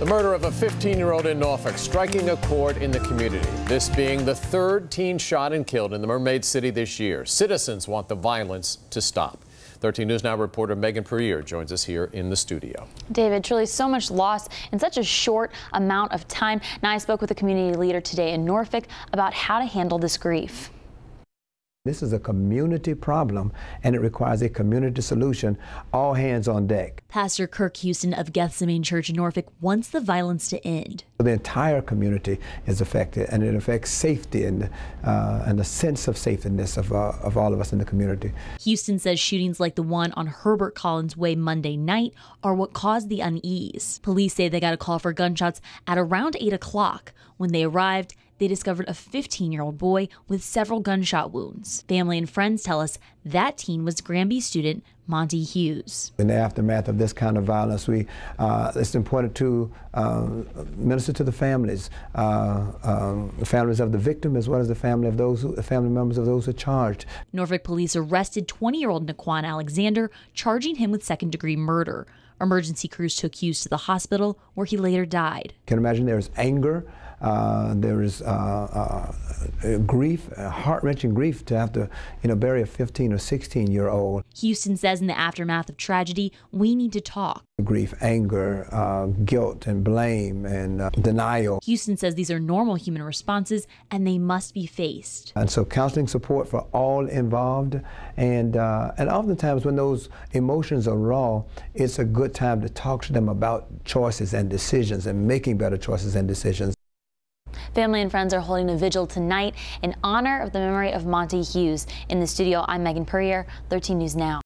The murder of a 15-year-old in Norfolk striking a chord in the community. This being the third teen shot and killed in the Mermaid City this year. Citizens want the violence to stop. 13 News Now reporter Megan Puryear joins us here in the studio. David, truly so much loss in such a short amount of time. Now, I spoke with a community leader today in Norfolk about how to handle this grief. This is a community problem, and it requires a community solution. All hands on deck. Pastor Kirk Houston of Gethsemane Church in Norfolk wants the violence to end. The entire community is affected, and it affects safety and the sense of safetyness of all of us in the community. Houston says shootings like the one on Herbert Collins Way Monday night are what caused the unease. Police say they got a call for gunshots at around 8 o'clock. When they arrived, they discovered a 15-year-old boy with several gunshot wounds. Family and friends tell us that teen was Granby student Monty Hughes. In the aftermath of this kind of violence, it's important to minister to the families of the victim, as well as the family members of those who are charged. Norfolk police arrested 20-year-old Naquan Alexander, charging him with second-degree murder. Emergency crews took Hughes to the hospital, where he later died. You can imagine there is anger, there is grief, heart-wrenching grief to have to, bury a 15 or 16-year-old. Houston says in the aftermath of tragedy, we need to talk. Grief, anger, guilt and blame and denial. Houston says these are normal human responses and they must be faced. And so counseling support for all involved, and oftentimes when those emotions are raw, it's a good time to talk to them about choices and decisions and making better choices and decisions. Family and friends are holding a vigil tonight in honor of the memory of Monty Hughes. In the studio, I'm Megan Puryear, 13 News Now.